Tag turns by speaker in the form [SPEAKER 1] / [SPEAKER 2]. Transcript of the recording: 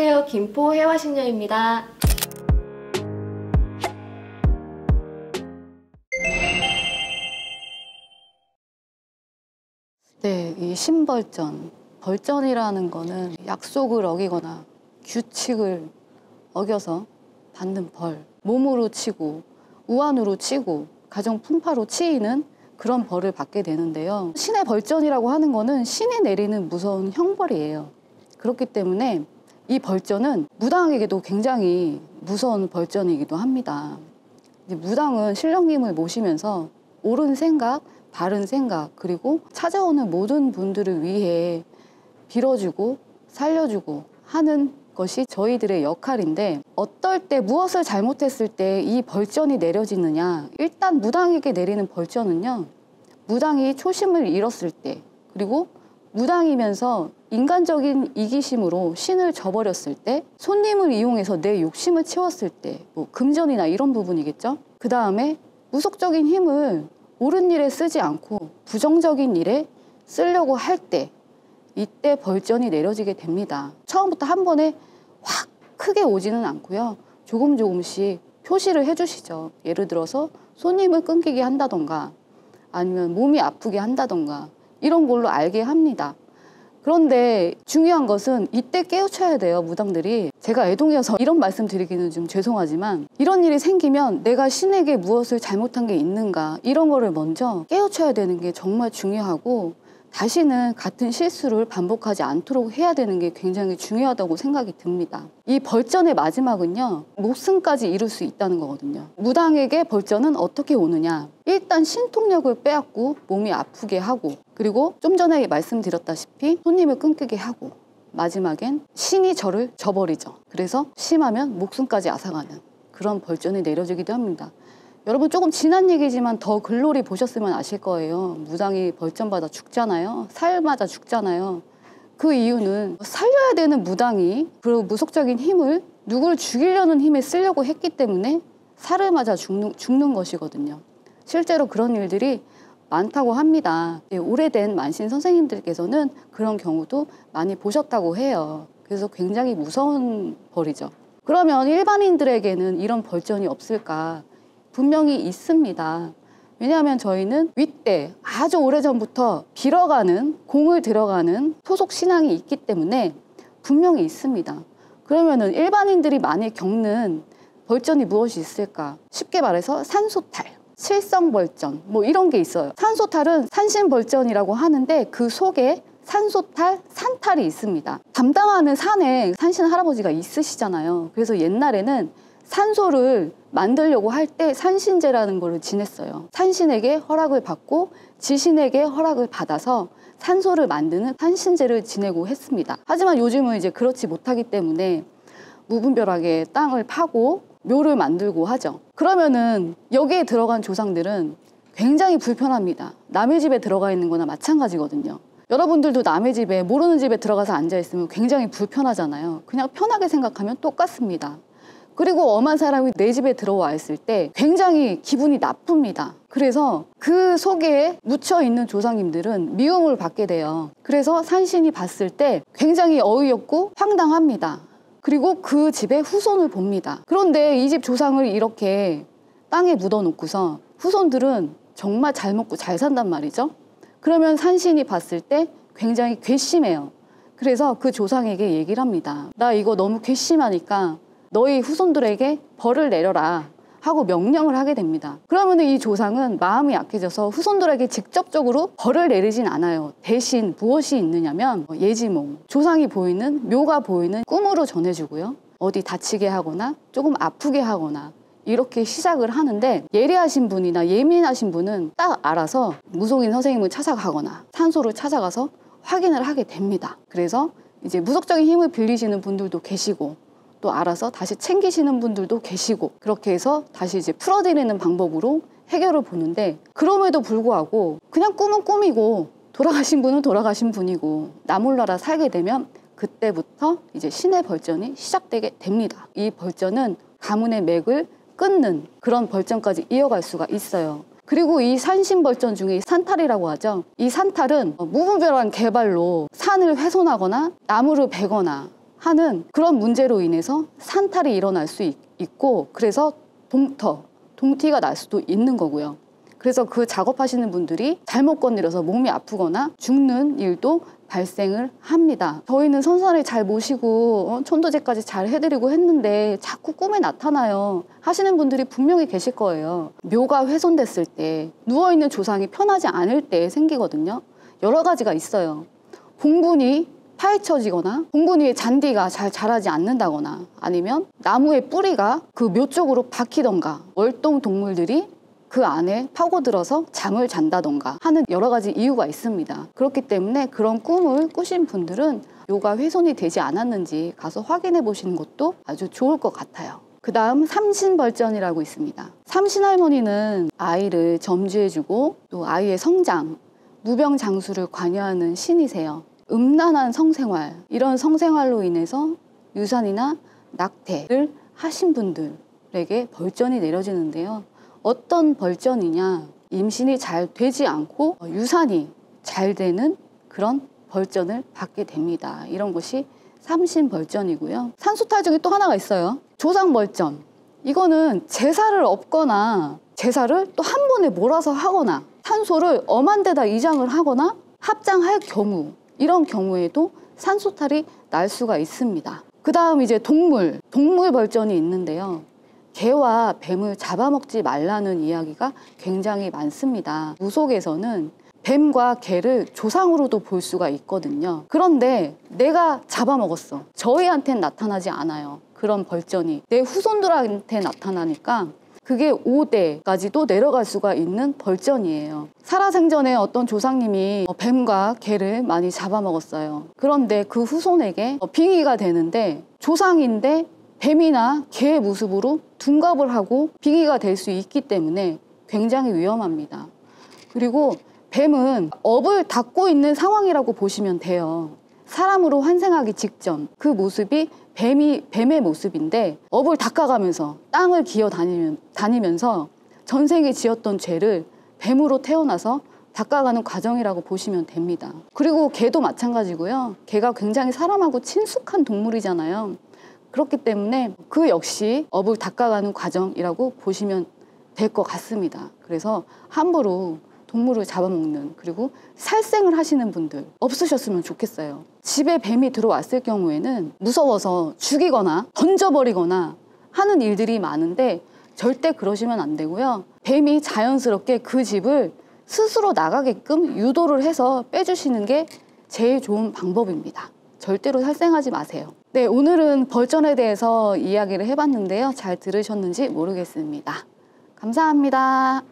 [SPEAKER 1] 안녕하세요. 김포 해화신녀입니다.
[SPEAKER 2] 네, 이 신벌전. 벌전이라는 거는 약속을 어기거나 규칙을 어겨서 받는 벌. 몸으로 치고 우환으로 치고 가정 풍파로 치이는 그런 벌을 받게 되는데요. 신의 벌전이라고 하는 거는 신이 내리는 무서운 형벌이에요. 그렇기 때문에 이 벌전은 무당에게도 굉장히 무서운 벌전이기도 합니다. 무당은 신령님을 모시면서 옳은 생각, 바른 생각, 그리고 찾아오는 모든 분들을 위해 빌어주고 살려주고 하는 것이 저희들의 역할인데, 어떨 때 무엇을 잘못했을 때 이 벌전이 내려지느냐. 일단 무당에게 내리는 벌전은요, 무당이 초심을 잃었을 때, 그리고 무당이면서 인간적인 이기심으로 신을 저버렸을 때, 손님을 이용해서 내 욕심을 채웠을 때, 뭐 금전이나 이런 부분이겠죠. 그 다음에 무속적인 힘을 옳은 일에 쓰지 않고 부정적인 일에 쓰려고 할 때, 이때 벌전이 내려지게 됩니다. 처음부터 한 번에 확 크게 오지는 않고요, 조금씩 표시를 해주시죠. 예를 들어서 손님을 끊기게 한다던가 아니면 몸이 아프게 한다던가 이런 걸로 알게 합니다. 그런데 중요한 것은 이때 깨우쳐야 돼요, 무당들이. 제가 애동이어서 이런 말씀 드리기는 좀 죄송하지만, 이런 일이 생기면 내가 신에게 무엇을 잘못한 게 있는가, 이런 거를 먼저 깨우쳐야 되는 게 정말 중요하고, 다시는 같은 실수를 반복하지 않도록 해야 되는 게 굉장히 중요하다고 생각이 듭니다. 이 벌전의 마지막은요, 목숨까지 이룰 수 있다는 거거든요. 무당에게 벌전은 어떻게 오느냐. 일단 신통력을 빼앗고 몸이 아프게 하고, 그리고 좀 전에 말씀드렸다시피 손님을 끊기게 하고, 마지막엔 신이 저를 저버리죠. 그래서 심하면 목숨까지 앗아가는 그런 벌전이 내려지기도 합니다. 여러분, 조금 지난 얘기지만 더 글로리 보셨으면 아실 거예요. 무당이 벌전받아 죽잖아요. 살 맞아 죽잖아요. 그 이유는 살려야 되는 무당이 그 무속적인 힘을 누구를 죽이려는 힘에 쓰려고 했기 때문에 살을 맞아 죽는 것이거든요. 실제로 그런 일들이 많다고 합니다. 오래된 만신 선생님들께서는 그런 경우도 많이 보셨다고 해요. 그래서 굉장히 무서운 벌이죠. 그러면 일반인들에게는 이런 벌전이 없을까? 분명히 있습니다. 왜냐하면 저희는 윗대 아주 오래전부터 빌어가는, 공을 들어가는 토속 신앙이 있기 때문에 분명히 있습니다. 그러면은 일반인들이 많이 겪는 벌전이 무엇이 있을까? 쉽게 말해서 산소탈, 칠성벌전, 뭐 이런 게 있어요. 산소탈은 산신벌전이라고 하는데 그 속에 산소탈, 산탈이 있습니다. 담당하는 산에 산신 할아버지가 있으시잖아요. 그래서 옛날에는 산소를 만들려고 할 때 산신제라는 거를 지냈어요. 산신에게 허락을 받고 지신에게 허락을 받아서 산소를 만드는 산신제를 지내고 했습니다. 하지만 요즘은 이제 그렇지 못하기 때문에 무분별하게 땅을 파고 묘를 만들고 하죠. 그러면은 여기에 들어간 조상들은 굉장히 불편합니다. 남의 집에 들어가 있는 거나 마찬가지거든요. 여러분들도 남의 집에, 모르는 집에 들어가서 앉아 있으면 굉장히 불편하잖아요. 그냥 편하게 생각하면 똑같습니다. 그리고 엄한 사람이 내 집에 들어와 있을 때 굉장히 기분이 나쁩니다. 그래서 그 속에 묻혀있는 조상님들은 미움을 받게 돼요. 그래서 산신이 봤을 때 굉장히 어이없고 황당합니다. 그리고 그 집의 후손을 봅니다. 그런데 이 집 조상을 이렇게 땅에 묻어놓고서 후손들은 정말 잘 먹고 잘 산단 말이죠. 그러면 산신이 봤을 때 굉장히 괘씸해요. 그래서 그 조상에게 얘기를 합니다. 나 이거 너무 괘씸하니까 너희 후손들에게 벌을 내려라 하고 명령을 하게 됩니다. 그러면 이 조상은 마음이 약해져서 후손들에게 직접적으로 벌을 내리진 않아요. 대신 무엇이 있느냐면 예지몽, 조상이 보이는, 묘가 보이는 꿈으로 전해주고요, 어디 다치게 하거나 조금 아프게 하거나 이렇게 시작을 하는데, 예리하신 분이나 예민하신 분은 딱 알아서 무속인 선생님을 찾아가거나 산소를 찾아가서 확인을 하게 됩니다. 그래서 이제 무속적인 힘을 빌리시는 분들도 계시고 또 알아서 다시 챙기시는 분들도 계시고, 그렇게 해서 다시 이제 풀어드리는 방법으로 해결을 보는데, 그럼에도 불구하고 그냥 꿈은 꿈이고 돌아가신 분은 돌아가신 분이고 나 몰라라 살게 되면 그때부터 이제 신의 벌전이 시작되게 됩니다. 이 벌전은 가문의 맥을 끊는 그런 벌전까지 이어갈 수가 있어요. 그리고 이 산신벌전 중에 산탈이라고 하죠. 이 산탈은 무분별한 개발로 산을 훼손하거나 나무를 베거나 하는 그런 문제로 인해서 산탈이 일어날 수 있고, 그래서 동티가 날 수도 있는 거고요. 그래서 그 작업하시는 분들이 잘못 건드려서 몸이 아프거나 죽는 일도 발생을 합니다. 저희는 선산을 잘 모시고 천도제까지 잘 해드리고 했는데 자꾸 꿈에 나타나요 하시는 분들이 분명히 계실 거예요. 묘가 훼손됐을 때, 누워있는 조상이 편하지 않을 때 생기거든요. 여러 가지가 있어요. 봉분이 파헤쳐지거나 봉분 위에 잔디가 잘 자라지 않는다거나, 아니면 나무의 뿌리가 그 묘 쪽으로 박히던가, 월동 동물들이 그 안에 파고들어서 잠을 잔다던가 하는 여러 가지 이유가 있습니다. 그렇기 때문에 그런 꿈을 꾸신 분들은 묘가 훼손이 되지 않았는지 가서 확인해 보시는 것도 아주 좋을 것 같아요. 그 다음 삼신벌전이라고 있습니다. 삼신할머니는 아이를 점주해주고 또 아이의 성장, 무병장수를 관여하는 신이세요. 음란한 성생활, 이런 성생활로 인해서 유산이나 낙태를 하신 분들에게 벌전이 내려지는데요. 어떤 벌전이냐, 임신이 잘 되지 않고 유산이 잘 되는 그런 벌전을 받게 됩니다. 이런 것이 삼신벌전이고요. 산소탈 중에 또 하나가 있어요. 조상벌전. 이거는 제사를 엎거나 제사를 또 한 번에 몰아서 하거나 산소를 엄한 데다 이장을 하거나 합장할 경우, 이런 경우에도 산소탈이 날 수가 있습니다. 그 다음 이제 동물 벌전이 있는데요. 개와 뱀을 잡아먹지 말라는 이야기가 굉장히 많습니다. 무속에서는 뱀과 개를 조상으로도 볼 수가 있거든요. 그런데 내가 잡아먹었어. 저희한테는 나타나지 않아요. 그런 벌전이 내 후손들한테 나타나니까 그게 5대까지도 내려갈 수가 있는 벌전이에요. 살아생전에 어떤 조상님이 뱀과 개를 많이 잡아먹었어요. 그런데 그 후손에게 빙의가 되는데, 조상인데 뱀이나 개의 모습으로 둔갑을 하고 빙의가 될 수 있기 때문에 굉장히 위험합니다. 그리고 뱀은 업을 닦고 있는 상황이라고 보시면 돼요. 사람으로 환생하기 직전 그 모습이 뱀의 모습인데, 업을 닦아가면서 땅을 기어 다니면서 전생에 지었던 죄를 뱀으로 태어나서 닦아가는 과정이라고 보시면 됩니다. 그리고 개도 마찬가지고요. 개가 굉장히 사람하고 친숙한 동물이잖아요. 그렇기 때문에 그 역시 업을 닦아가는 과정이라고 보시면 될 것 같습니다. 그래서 함부로 동물을 잡아먹는, 그리고 살생을 하시는 분들 없으셨으면 좋겠어요. 집에 뱀이 들어왔을 경우에는 무서워서 죽이거나 던져버리거나 하는 일들이 많은데 절대 그러시면 안 되고요. 뱀이 자연스럽게 그 집을 스스로 나가게끔 유도를 해서 빼주시는 게 제일 좋은 방법입니다. 절대로 살생하지 마세요. 네, 오늘은 벌전에 대해서 이야기를 해봤는데요. 잘 들으셨는지 모르겠습니다. 감사합니다.